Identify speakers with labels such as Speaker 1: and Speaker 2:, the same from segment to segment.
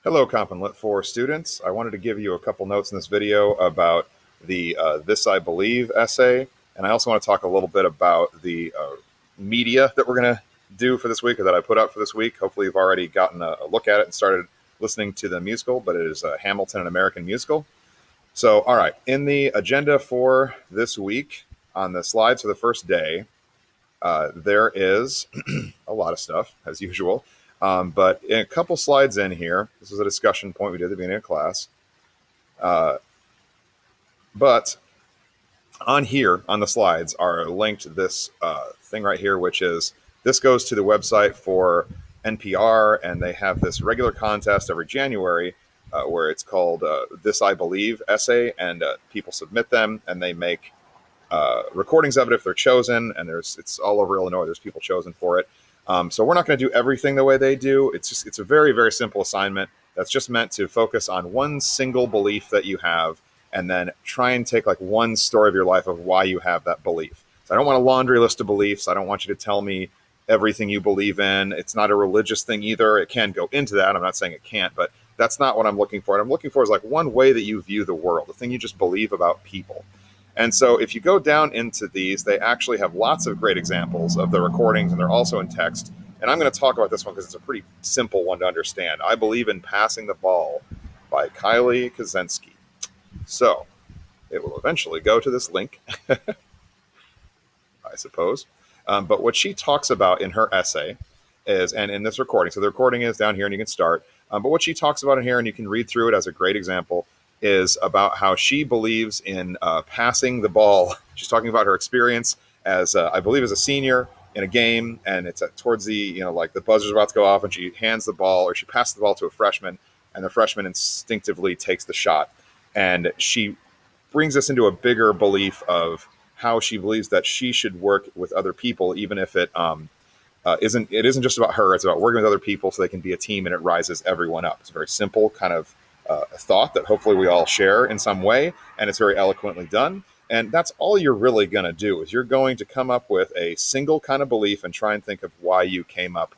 Speaker 1: Hello, Comp and Lit 4 students. I wanted to give you a couple notes in this video about the This I Believe essay, and I also want to talk a little bit about the media that we're going to do for this week, or that I put up for this week. Hopefully you've already gotten a look at it and started listening to the musical, but it is Hamilton, an American musical. So, all right, in the agenda for this week, on the slides for the first day, there is a lot of stuff, as usual. But in a couple slides in here, this is a discussion point we did at the beginning of class. But on here, on the slides, are linked this thing right here, which is this goes to the website for NPR, and they have this regular contest every January where it's called This I Believe essay, and people submit them, and they make recordings of it if they're chosen, and it's all over Illinois. There's people chosen for it. So we're not going to do everything the way they do. It's a very, very simple assignment that's just meant to focus on one single belief that you have, and then try and take like one story of your life of why you have that belief. So I don't want a laundry list of beliefs. I don't want you to tell me everything you believe in. It's not a religious thing either. It can go into that. I'm not saying it can't, but that's not what I'm looking for. What I'm looking for is like one way that you view the world, the thing you just believe about people. And so if you go down into these, they actually have lots of great examples of the recordings, and they're also in text. And I'm going to talk about this one because it's a pretty simple one to understand. I Believe in Passing the Ball by Kylie Kazensky. So it will eventually go to this link, I suppose. But what she talks about in her essay is, and in this recording, so the recording is down here and you can start. But what she talks about in here, and you can read through it as a great example, is about how she believes in passing the ball. She's talking about her experience as, I believe, as a senior in a game, and it's towards the, like the buzzer's about to go off, and she hands the ball, or she passes the ball to a freshman, and the freshman instinctively takes the shot. And she brings us into a bigger belief of how she believes that she should work with other people, even if it isn't just about her. It's about working with other people so they can be a team, and it rises everyone up. It's a very simple kind of a thought that hopefully we all share in some way, and it's very eloquently done. And that's all you're really going to do, is you're going to come up with a single kind of belief and try and think of why you came up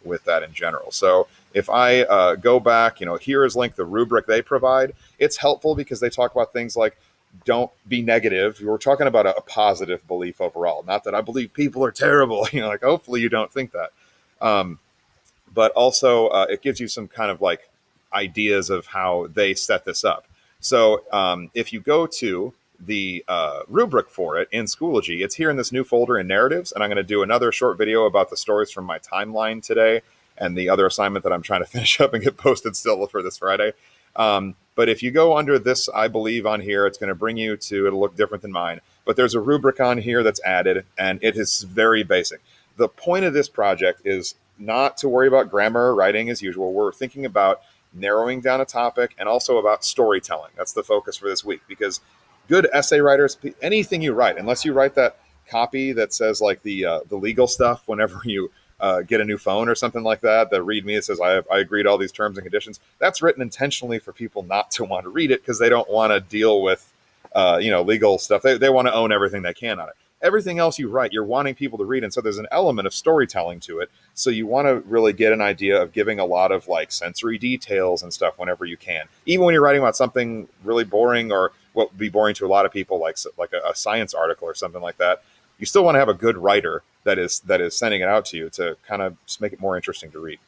Speaker 1: with that in general. So if I go back, here is linked the rubric they provide. It's helpful because they talk about things like, don't be negative. We're talking about a positive belief overall. Not that I believe people are terrible. Like hopefully you don't think that. But also it gives you some kind of like ideas of how they set this up. So if you go to the rubric for it in Schoology, it's here in this new folder in narratives, and I'm going to do another short video about the stories from my timeline today and the other assignment that I'm trying to finish up and get posted still for this Friday. But if you go under this I Believe on here, it's going to bring you to, it'll look different than mine, but there's a rubric on here that's added, and it is very basic. The point of this project is not to worry about grammar or writing as usual. We're thinking about narrowing down a topic and also about storytelling. That's the focus for this week, because good essay writers, anything you write, unless you write that copy that says like the legal stuff whenever you get a new phone or something like that, the README that says I agree to all these terms and conditions, that's written intentionally for people not to want to read it because they don't want to deal with legal stuff. They want to own everything they can on it. Everything else you write, you're wanting people to read. And so there's an element of storytelling to it. So you want to really get an idea of giving a lot of like sensory details and stuff whenever you can. Even when you're writing about something really boring, or what would be boring to a lot of people, like a science article or something like that, you still want to have a good writer that is sending it out to you to kind of just make it more interesting to read.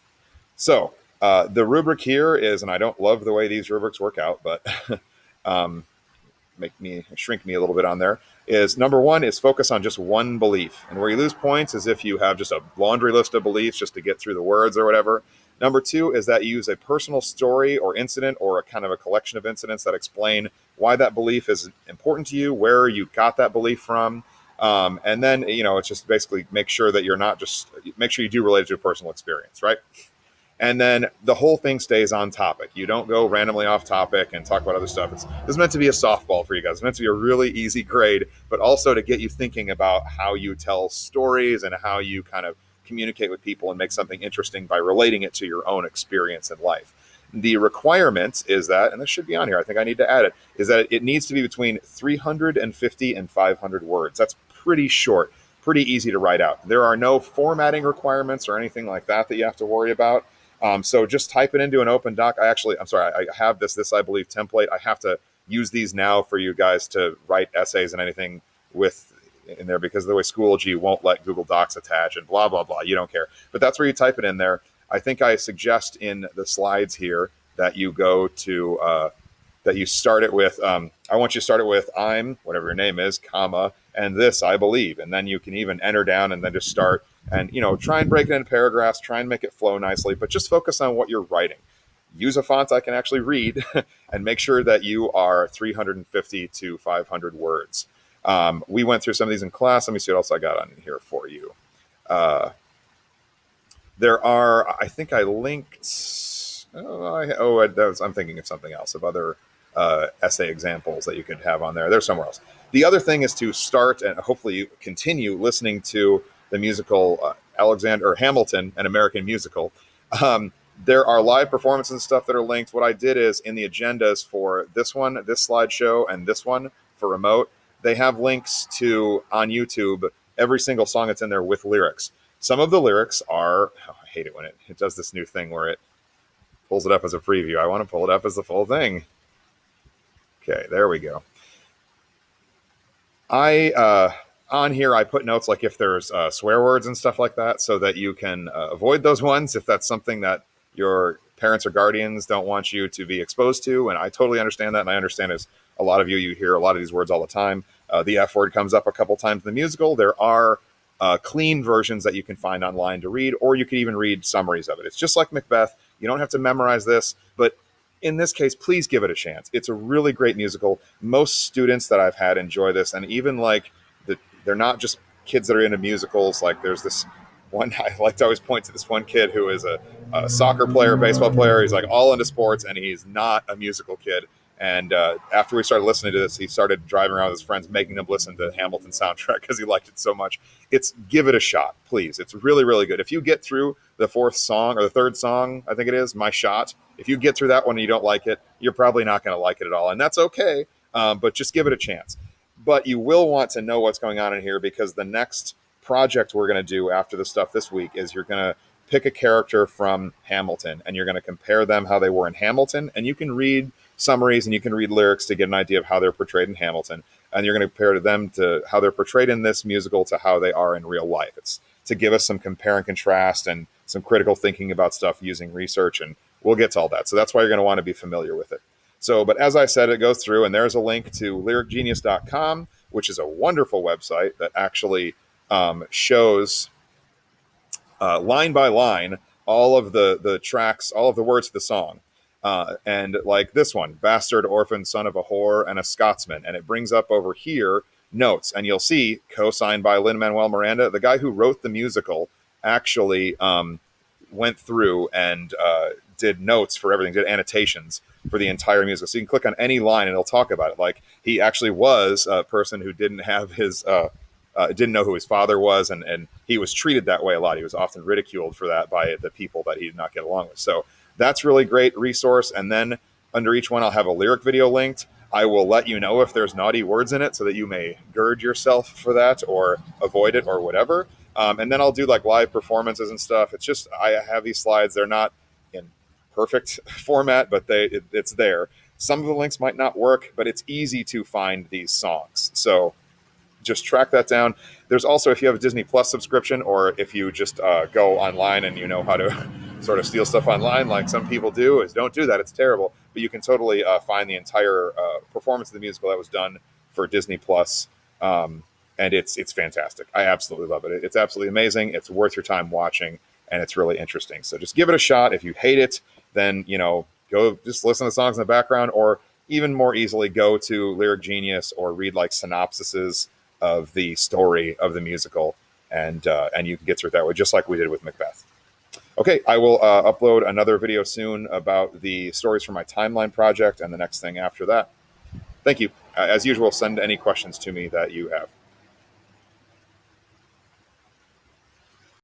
Speaker 1: So the rubric here is, and I don't love the way these rubrics work out, but shrink me a little bit on there, is number one is focus on just one belief. And where you lose points is if you have just a laundry list of beliefs just to get through the words or whatever. Number two is that you use a personal story or incident, or a kind of a collection of incidents that explain why that belief is important to you, where you got that belief from. And then, it's just basically make sure that make sure you do relate it to a personal experience, right? And then the whole thing stays on topic. You don't go randomly off topic and talk about other stuff. This is meant to be a softball for you guys. It's meant to be a really easy grade, but also to get you thinking about how you tell stories and how you kind of communicate with people and make something interesting by relating it to your own experience in life. The requirement is that, and this should be on here, I think I need to add it, is that it needs to be between 350 and 500 words. That's pretty short, pretty easy to write out. There are no formatting requirements or anything like that you have to worry about. So just type it into an open doc. I'm sorry, I have this I believe template. I have to use these now for you guys to write essays and anything with in there, because of the way Schoology won't let Google Docs attach and blah, blah, blah. You don't care. But that's where you type it in there. I think I suggest in the slides here that you go to, that you start it with, I want you to start it with I'm, whatever your name is, comma, and this I believe. And then you can even enter down and then just start and, try and break it into paragraphs, try and make it flow nicely, but just focus on what you're writing. Use a font I can actually read and make sure that you are 350 to 500 words. We went through some of these in class. Let me see what else I got on here for you. There are, I think I linked, I'm thinking of something else, of other essay examples that you could have on there. They're somewhere else. The other thing is to start and hopefully continue listening to the musical Hamilton, an American Musical. There are live performances and stuff that are linked. What I did is in the agendas for this one, this slideshow, and this one for remote, they have links to, on YouTube, every single song that's in there with lyrics. Some of the lyrics are, I hate it when it does this new thing where it pulls it up as a preview. I want to pull it up as the full thing. Okay, there we go. On here, I put notes like if there's swear words and stuff like that, so that you can avoid those ones if that's something that your parents or guardians don't want you to be exposed to. And I totally understand that. And I understand as a lot of you hear a lot of these words all the time. The F word comes up a couple times in the musical. There are clean versions that you can find online to read, or you can even read summaries of it. It's just like Macbeth. You don't have to memorize this, but in this case, please give it a chance. It's a really great musical. Most students that I've had enjoy this, and even they're not just kids that are into musicals. Like there's this one, I like to always point to this one kid who is a soccer player, baseball player. He's like all into sports, and he's not a musical kid. And after we started listening to this, he started driving around with his friends, making them listen to the Hamilton soundtrack because he liked it so much. Give it a shot, please. It's really, really good. If you get through the fourth song, or the third song, I think it is, My Shot, if you get through that one and you don't like it, you're probably not going to like it at all. And that's okay, but just give it a chance. But you will want to know what's going on in here, because the next project we're going to do after the stuff this week is you're going to pick a character from Hamilton, and you're going to compare them how they were in Hamilton, and you can read summaries and you can read lyrics to get an idea of how they're portrayed in Hamilton, and you're going to compare them to how they're portrayed in this musical to how they are in real life. It's to give us some compare and contrast and some critical thinking about stuff using research, and we'll get to all that. So that's why you're going to want to be familiar with it. So, but as I said, it goes through, and there's a link to lyricgenius.com, which is a wonderful website that actually shows line by line all of the tracks, all of the words of the song. And like this one, bastard, orphan, son of a whore, and a Scotsman. And it brings up over here notes, and you'll see co-signed by Lin-Manuel Miranda. The guy who wrote the musical actually went through and did notes for everything, did annotations for the entire musical. So you can click on any line and it'll talk about it. Like he actually was a person who didn't have his, didn't know who his father was, and he was treated that way a lot. He was often ridiculed for that by the people that he did not get along with. So that's really great resource. And then under each one, I'll have a lyric video linked. I will let you know if there's naughty words in it so that you may gird yourself for that or avoid it or whatever. And then I'll do like live performances and stuff. It's just, I have these slides. They're not in perfect format, but it's there. Some of the links might not work, but it's easy to find these songs. So just track that down. There's also, if you have a Disney Plus subscription, or if you just go online and you know how to sort of steal stuff online, like some people do, is don't do that. It's terrible. But you can totally find the entire performance of the musical that was done for Disney Plus. And it's fantastic. I absolutely love it. It's absolutely amazing. It's worth your time watching, and it's really interesting. So just give it a shot. If you hate it, then, go just listen to the songs in the background, or even more easily go to Lyric Genius or read like synopsises of the story of the musical, and you can get through it that way, just like we did with Macbeth. Okay, I will upload another video soon about the stories from my timeline project and the next thing after that. Thank you. As usual, send any questions to me that you have.